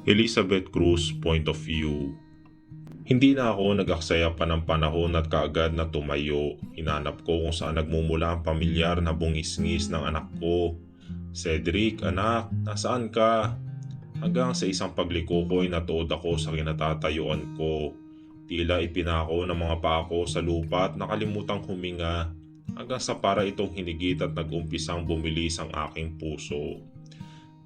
Elizabeth Cruz point of view. Hindi na ako nag-aksaya pa ng panahon at kaagad na tumayo. Hinanap ko kung saan nagmumula ang pamilyar na bungis-ngis ng anak ko. Cedric, anak, nasaan ka? Hanggang sa isang pagliko ko ay natuod ako sa kinatatayuan ko. Tila ipinako ng mga paa ko sa lupa at nakalimutang huminga. Hanggang sa para itong hinigit at nag-umpisang bumilis ang aking puso.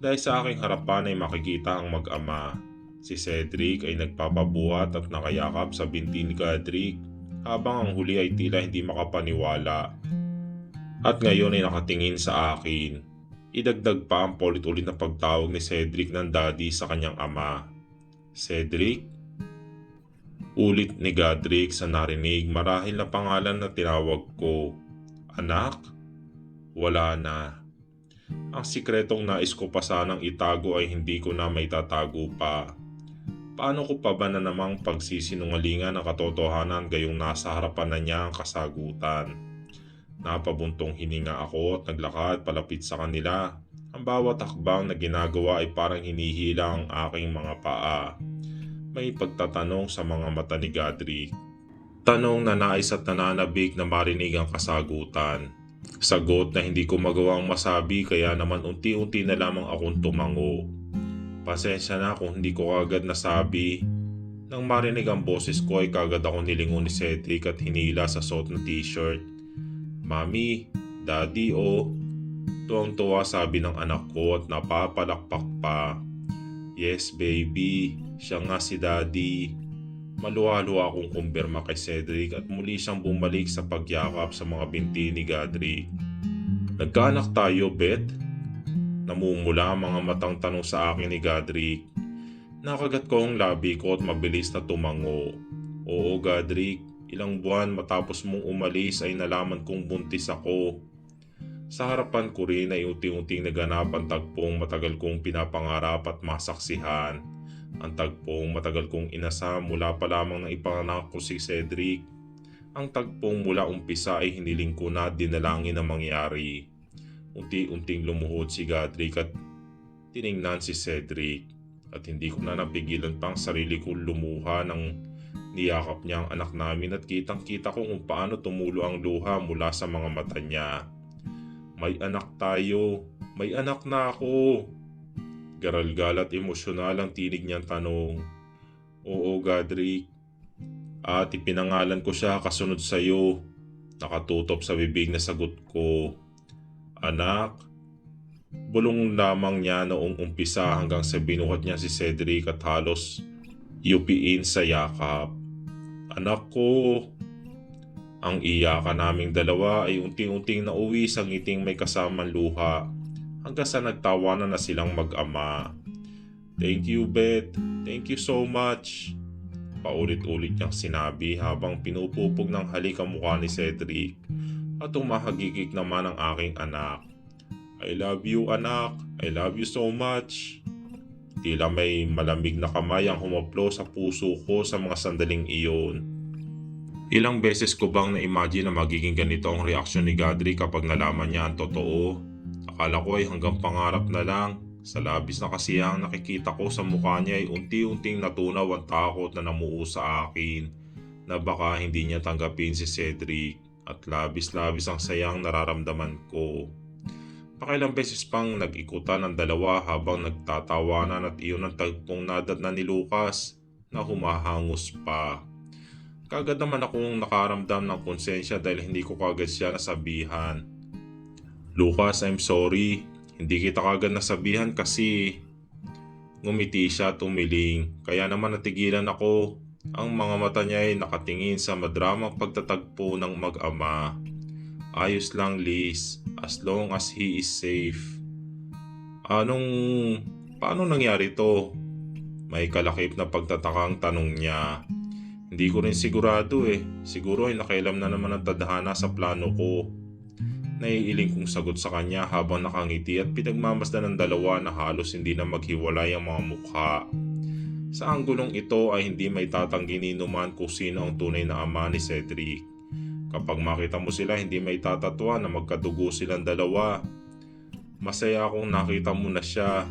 Dahil sa aking harapan ay makikita ang mag-ama. Si Cedric ay nagpapabuhat at nakayakap sa binti ni Godric habang ang huli ay tila hindi makapaniwala. At ngayon ay nakatingin sa akin. Idagdag pa ang paulit-ulit na pagtawag ni Cedric ng daddy sa kanyang ama. Cedric? Ulit ni Godric sa narinig marahil na pangalan na tinawag ko. Anak? Wala na. Ang sikretong nais ko pa sanang itago ay hindi ko na maitatago pa. Paano ko pa ba na namang pagsisinungalingan ang katotohanan gayong nasa harapan na niya ang kasagutan? Napabuntong hininga ako at naglakad palapit sa kanila. Ang bawat hakbang na ginagawa ay parang hinihila ang aking mga paa. May pagtatanong sa mga mata ni Godric. Tanong na nais at nananabik na marinig ang kasagutan. Sagot na hindi ko magawang masabi kaya naman unti-unti na lamang akong tumango. Pasensya na kung hindi ko kagad nasabi. Nang marinig ang boses ko ay kagad ako nilingon ni Cedric at hinila sa suot na t-shirt. Mami, Daddy tuwang-tuwa sabi ng anak ko at napapalakpak pa. Yes baby, siya nga si Daddy. Maluwa-luwa akong kumpirma kay Cedric at muli siyang bumalik sa pagyakap sa mga binti ni Godric. Nagkaanak tayo, Beth? Namumula ang mga matang tanong sa akin ni Godric. Nakagat ko ang labi ko at mabilis na tumango. Oo, Godric, ilang buwan matapos mong umalis ay nalaman kong buntis ako. Sa harapan ko rin ay unti-unting naganap ang tagpong matagal kong pinapangarap at masaksihan. Ang tagpong matagal kong inasam mula pa lamang na ipanganak ko si Cedric. Ang tagpong mula umpisa ay hiniling ko na dinalangin na mangyari. Unti-unting lumuhod si Godric at tiningnan si Cedric. At hindi ko na napigilan pang sarili ko lumuha nang niyakap niya ang anak namin at kitang-kita ko kung paano tumulo ang luha mula sa mga mata niya. May anak tayo, may anak na ako. Garalgal at emosyonal ang tinig niyang tanong. Oo, Godric. At ipinangalan ko siya kasunod sa iyo. Nakatutop sa bibig na sagot ko. Anak? Bulong lamang niya noong umpisa hanggang sa binuhat niya si Cedric at halos yupiin sa yakap. Anak ko. Ang iyakan naming dalawa ay unti-unting nauwi sa ngiting may kasamang luha. Hanggang sa nagtawanan na silang mag-ama. Thank you, Beth. Thank you so much. Paulit-ulit niyang sinabi habang pinupupog ng halik ang mukha ni Cedric at umahagikik naman ang aking anak. I love you, anak. I love you so much. Tila may malamig na kamay ang humaplo sa puso ko sa mga sandaling iyon. Ilang beses ko bang na-imagine na magiging ganito ang reaksyon ni Godric kapag nalaman niya ang totoo? Akala ko ay hanggang pangarap na lang. Sa labis na kasiyang nakikita ko sa mukha niya ay unti-unting natunaw ang takot na namuo sa akin na baka hindi niya tanggapin si Cedric at labis-labis ang sayang nararamdaman ko. Pakailang beses pang nag-ikutan ang dalawa habang nagtatawanan at iyon ang tagpong nadatnan ni Lucas na humahangos pa. Kagad naman akong nakaramdam ng konsensya dahil hindi ko kagad siya nasabihan. Lucas, I'm sorry. Hindi kita kagad nasabihan kasi ngumiti siya at umiling. Kaya naman natigilan ako. Ang mga mata niya ay nakatingin sa madramang pagtatagpo ng mag-ama. Ayos lang, Liz. As long as he is safe. Paano nangyari to? May kalakip na pagtatakang tanong niya. Hindi ko rin sigurado Siguro ay nakailam na naman ang tadhana sa plano ko. Naiiling kong sagot sa kanya habang nakangiti at pinagmamasdan ng dalawa na halos hindi na maghiwalay ang mga mukha. Sa anggulong ito ay hindi may tatanggi ni numan kung sino ang tunay na ama ni Cedric. Kapag makita mo sila hindi may tatatwa na magkadugo silang dalawa. Masaya akong nakita mo na siya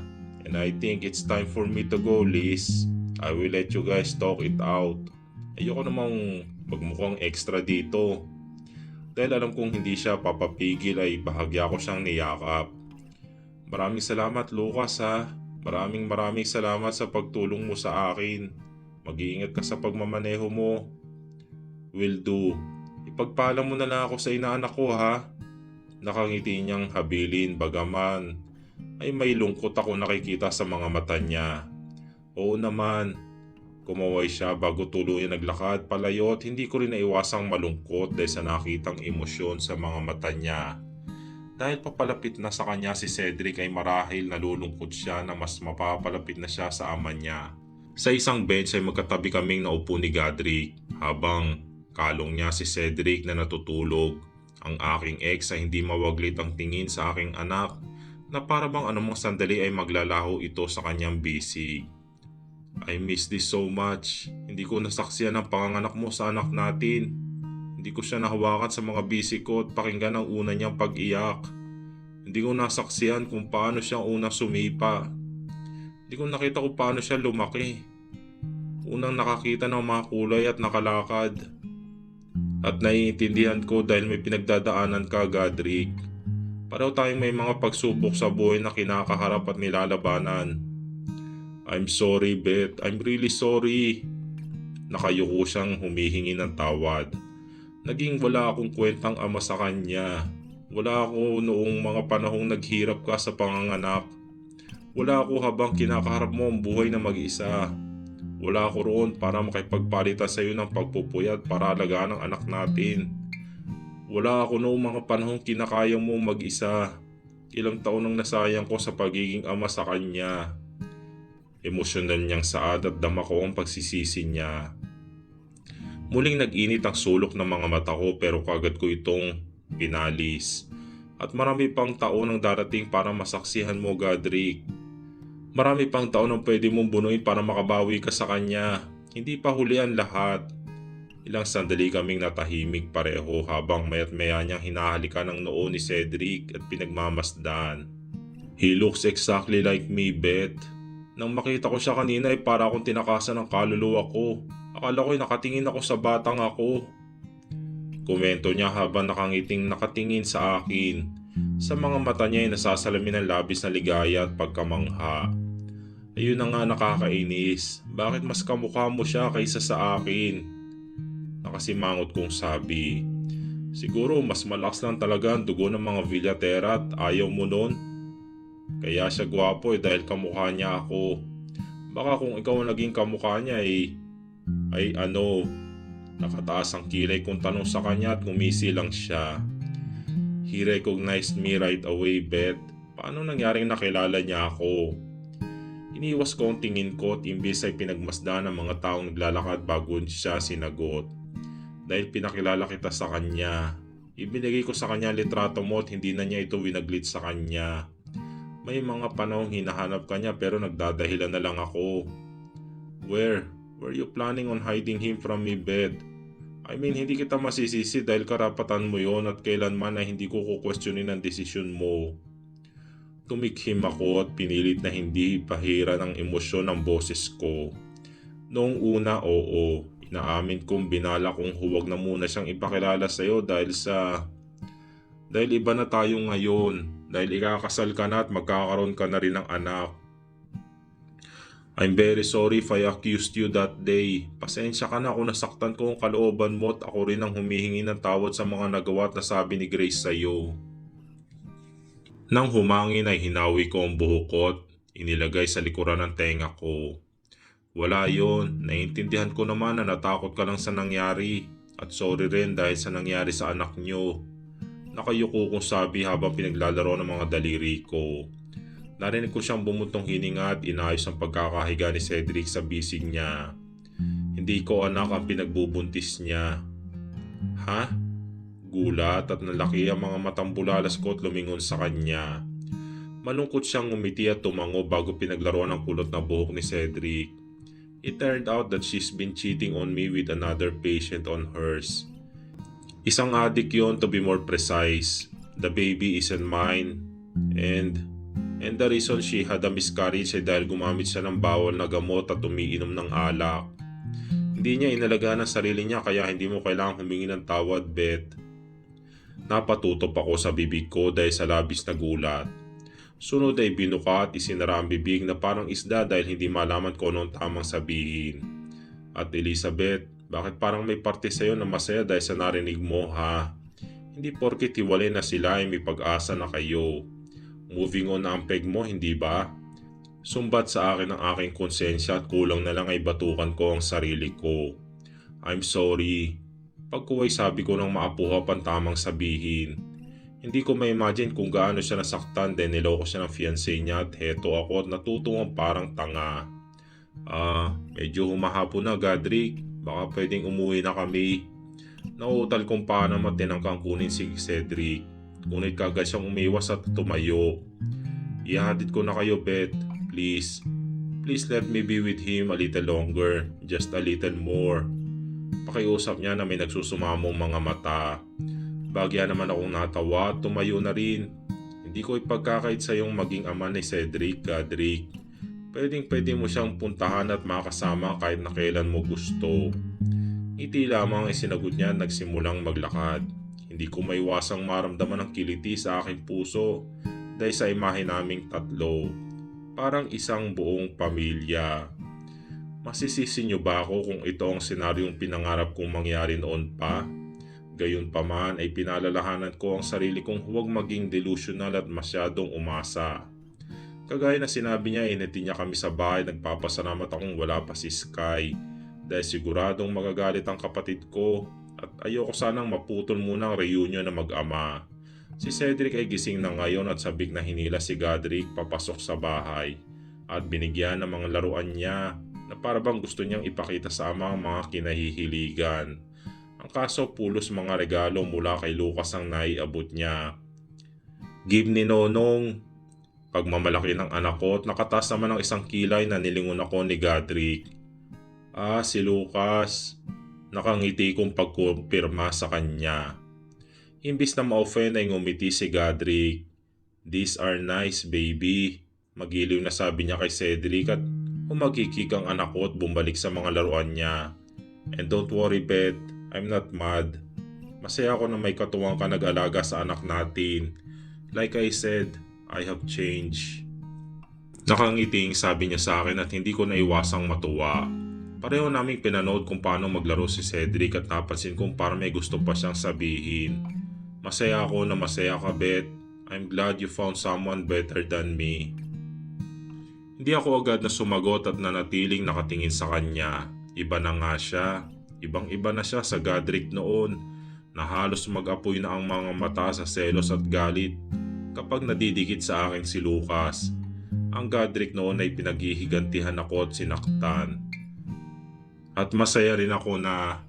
And I think it's time for me to go, Liz. I will let you guys talk it out. Ayoko namang magmukhang extra dito. Dahil alam kong hindi siya papapigil ay bahagya ko siyang niyakap. Maraming salamat, Lucas, ha. Maraming salamat sa pagtulong mo sa akin. Mag-iingat ka sa pagmamaneho mo. Will do. Ipagpaalam mo na lang ako sa inaanak ko, ha. Nakangiti niyang habilin, bagaman ay may lungkot ako nakikita sa mga mata niya. Oo naman. Kumaway siya bago tuluyan naglakad palayo at hindi ko rin naiwasang malungkot dahil sa nakitang emosyon sa mga mata niya. Dahil papalapit na sa kanya si Cedric ay marahil nalulungkot siya na mas mapapalapit na siya sa ama niya. Sa isang bench ay magkatabi kaming naupo ni Godric habang kalong niya si Cedric na natutulog. Ang aking ex ay hindi mawaglit ang tingin sa aking anak na para bang anumang sandali ay maglalaho ito sa kanyang bisig. I miss this so much. Hindi ko nasaksiyan ang panganganak mo sa anak natin. Hindi ko siya nahawakan sa mga bisig ko at pakinggan ang una niyang pag-iyak. Hindi ko nasaksiyan kung paano siya unang sumipa. Hindi ko nakita kung paano siya lumaki. Unang nakakita ng mga kulay at nakalakad. At naiintindihan ko dahil may pinagdadaanan ka, Godric. Pareho tayong may mga pagsubok sa buhay na kinakaharap at nilalabanan. I'm sorry, Beth. I'm really sorry. Nakayuko siyang humihingi ng tawad. Naging wala akong kwentang ama sa kanya. Wala ako noong mga panahong naghirap ka sa panganganak. Wala ako habang kinakaharap mo ang buhay na mag-isa. Wala ako roon para makipagpalitan sa iyo ng pagpupuyat para alagaan ang anak natin. Wala ako noong mga panahong kinakaya mo mag-isa. Ilang taon nang nasayang ko sa pagiging ama sa kanya. Emosyonal niyang saad at dama ko ang pagsisisi niya. Muling nag-init ang sulok ng mga mata ko pero kagad ko itong pinalis. At marami pang taon ang darating para masaksihan mo, Godric. Marami pang taon ang pwede mong bunuin para makabawi ka sa kanya. Hindi pa huli ang lahat. Ilang sandali kaming natahimik pareho habang mayat maya niyang hinahalikan ng noo ni Cedric at pinagmamasdan. He looks exactly like me, Beth. Nang makita ko siya kanina ay para akong tinakasan ng kaluluwa ko. Akala ko'y nakatingin ako sa batang ako. Komento niya habang nakatingin sa akin. Sa mga mata niya ay nasasalamin ng labis na ligaya at pagkamangha. Ayun na nga nakakainis. Bakit mas kamukha mo siya kaysa sa akin? Nakasimangot kong sabi. Siguro mas malakas lang talaga ang dugo ng mga Villatera at ayaw mo nun. Kaya siya gwapo dahil kamukha niya ako. Baka kung ikaw ang naging kamukha niya ay ano. Nakataas ang kilay kong tanong sa kanya at ngumisi lang siya. He recognized me right away, Beth. Paano nangyaring nakilala niya ako? Iniwas ko ang tingin ko at imbis ay pinagmasdan ng mga taong naglalakad bago siya sinagot. Dahil pinakilala kita sa kanya. Ibinigay ko sa kanya litrato mo at hindi na niya ito winaglit sa kanya. May mga panahong hinahanap ka niya pero nagdadahilan na lang ako. Where you planning on hiding him from me, Beth? I mean, hindi kita masisisi dahil karapatan mo yon at kailanman na hindi ko kukwestiyonin ang desisyon mo. Tumikhim ako at pinilit na hindi pahira ng emosyon ng boses ko. Noong una, oo. Inaamin kong binala kong huwag na muna siyang ipakilala sa'yo dahil iba na tayo ngayon. Dahil ikakasal ka na at magkakaroon ka na rin ng anak. I'm very sorry if I accused you that day. Pasensya ka na kung nasaktan ko ang kalooban mo at ako rin ang humihingi ng tawad sa mga nagawa at nasabi ni Grace sa'yo. Nang humangin ay hinawi ko ang buhok ko at inilagay sa likuran ng tenga ko. Wala yon, naiintindihan ko naman na natakot ka lang sa nangyari at sorry rin dahil sa nangyari sa anak nyo. Nakayuko kong sabi habang pinaglalaro ng mga daliri ko. Narinig ko siyang bumuntong hininga at inayos ang pagkakahiga ni Cedric sa bisig niya. Hindi ko anak ang pinagbubuntis niya. Ha? Gulat at nalaki ang mga matang bulalas ko at lumingon sa kanya. Malungkot siyang umiti at tumango bago pinaglaruan ang kulot na buhok ni Cedric. It turned out that she's been cheating on me with another patient on hers. Isang adik yon to be more precise. The baby isn't mine. And And the reason she had a miscarriage ay dahil gumamit siya ng bawal na gamot at umiinom ng alak. Hindi niya inalagaan ang sarili niya kaya hindi mo kailangang humingi ng tawad, Beth. Napatutop ako sa bibig ko dahil sa labis na gulat. Sunod ay binuka at isinara ang bibig na parang isda dahil hindi malaman kung anong tamang sabihin. At Elizabeth, bakit parang may parte sa'yo na masaya dahil sa narinig mo, ha? Hindi porket hiwalay na sila ay may pag-asa na kayo. Moving on na ang peg mo, hindi ba? Sumbat sa akin ang aking konsensya at kulang na lang ay batukan ko ang sarili ko. I'm sorry. Pagkuway sabi ko nang maapuhap ang tamang sabihin. Hindi ko ma-imagine kung gaano siya nasaktan dahil niloko siya ng fiancé niya at heto ako at natutungong parang tanga. Medyo humahapon na, Godric. Baka pwedeng umuwi na kami. Nauutal kung paano matinangkang kunin si Cedric. Ngunit kagad siyang umiwas at tumayo. Ihahatid ko na kayo, Beth. Please. Please let me be with him a little longer. Just a little more. Pakiusap niya na may nagsusumamong mga mata. Bagya naman akong natawa at tumayo na rin. Hindi ko ipagkakait sa iyong maging ama ni Cedric, Godric. Pwede mo siyang puntahan at makasama kahit na kailan mo gusto. Ngiti lamang ay sinagot niya at nagsimulang maglakad. Hindi ko maiwasang maramdaman ang kiliti sa aking puso dahil sa imahe naming tatlo. Parang isang buong pamilya. Masisisi niyo ba ako kung ito ang senaryong pinangarap kong mangyari noon pa? Gayunpaman ay pinalalahanan ko ang sarili kong huwag maging delusional at masyadong umasa. Kagaya na sinabi niya, inatid niya kami sa bahay. Nagpapasalamat akong wala pa si Sky dahil siguradong magagalit ang kapatid ko at ayoko sanang maputol muna ang reunion na mag-ama. Si Cedric ay gising na ngayon at sabik na hinila si Godric papasok sa bahay at binigyan ng mga laruan niya na parabang gusto niyang ipakita sa ama ang mga kinahihiligan. Ang kaso pulos mga regalo mula kay Lucas ang naiabot niya. Give ni Nonong. Pagmamalaki ng anak ko at nakataas naman ng isang kilay na nilingon ako ni Godric. Si Lucas. Nakangiti kong pagkumpirma sa kanya. Imbis na ma-offend ay ngumiti si Godric. These are nice, baby. Magiliw na sabi niya kay Cedric at humagkikik ang anak ko at bumalik sa mga laruan niya. And don't worry, Beth. I'm not mad. Masaya ako na may katuwang ka nag-alaga sa anak natin. Like I said, I have changed. Nakangiting sabi niya sa akin at hindi ko naiwasang matuwa. Pareho naming pinanood kung paano maglaro si Cedric at napansin kong parang may gusto pa siyang sabihin. Masaya ako na masaya ka, Beth. I'm glad you found someone better than me. Hindi ako agad na sumagot at nanatiling nakatingin sa kanya. Iba na nga siya. Ibang-iba na siya sa Godric noon na halos mag-apoy na ang mga mata sa selos at galit kapag nadidikit sa akin si Lucas. Ang Godric noon ay pinaghihigantihan ako at sinaktan. At masaya rin ako na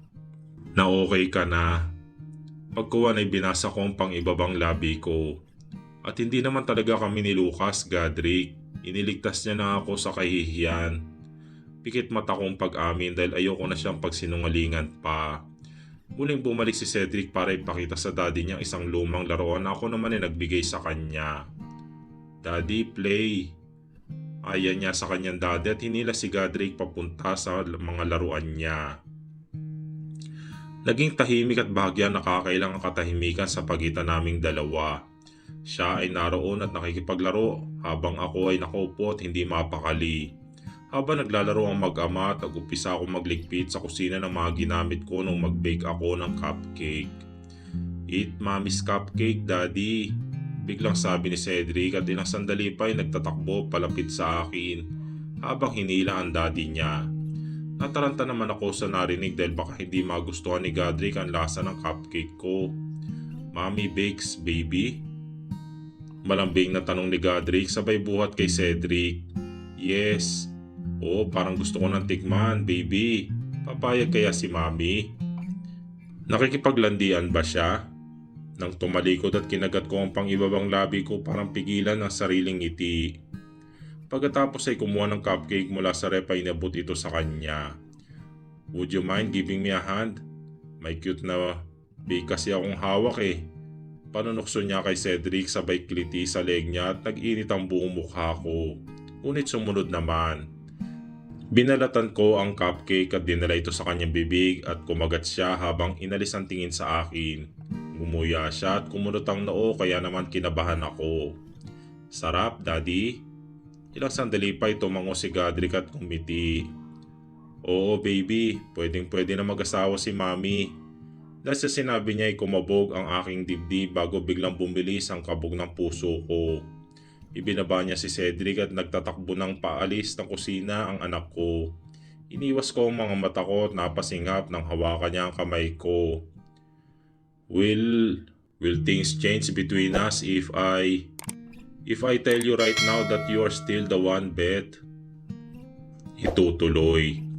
okay ka na. Pagkuwan ay binasa ko ang pang-ibabang labi ko. At hindi naman talaga kami ni Lucas, Godric. Iniligtas niya na ako sa kahihiyan. Pikit mata kong pag-amin dahil ayoko na siyang pagsinungalingan pa. Muling bumalik si Cedric para ipakita sa daddy niya isang lumang laruan na ako naman ay nagbigay sa kanya. Daddy, play. Ayan niya sa kanyang daddy at hinila si Godric papunta sa mga laruan niya. Naging tahimik at bahagya nakakailang ang katahimikan sa pagitan naming dalawa. Siya ay naroon at nakikipaglaro habang ako ay nakaupo at hindi mapakali. Habang naglalaro ang mag-ama at nag-upisa ako magligpit sa kusina ng mga ginamit ko nung mag-bake ako ng cupcake. Eat mommy's cupcake, daddy. Biglang sabi ni Cedric at ilang sandali pa ay nagtatakbo palapit sa akin habang hinila ang daddy niya. Nataranta naman ako sa narinig dahil baka hindi magustuhan ni Godric ang lasa ng cupcake ko. Mommy bakes, baby? Malambing na tanong ni Godric sabay buhat kay Cedric. Yes. Oo, parang gusto ko ng tikman, baby. Papayag kaya si Mommy? Nakikipaglandian ba siya? Nang tumalikod at kinagat ko ang pang-ibabang labi ko parang pigilan ang sariling ngiti. Pagkatapos ay kumuha ng cupcake mula sa rep ay inabot ito sa kanya. Would you mind giving me a hand? May cute na bake kasi akong hawak eh. Panunukso niya kay Cedric sabay kiliti sa leeg niya at nag-init ang buong mukha ko. Ngunit sumunod naman. Binalatan ko ang cupcake at dinala ito sa kanyang bibig at kumagat siya habang inalis ang tingin sa akin. Gumuya siya at kumunot ang noo kaya naman kinabahan ako. Sarap, Daddy? Ilang sandali pa tumango si Godric at kumiti. Oo, baby. Pwedeng-pwede na mag-asawa si Mami. Dahil sa sinabi niya ay kumabog ang aking dibdib bago biglang bumilis ang kabog ng puso ko. Ibinaba niya si Cedric at nagtatakbo ng paalis ng kusina ang anak ko. Iniwas ko ang mga mata ko at napasingap nang hawakan niya ang kamay ko. Will things change between us if I tell you right now that you are still the one, Beth? Itutuloy.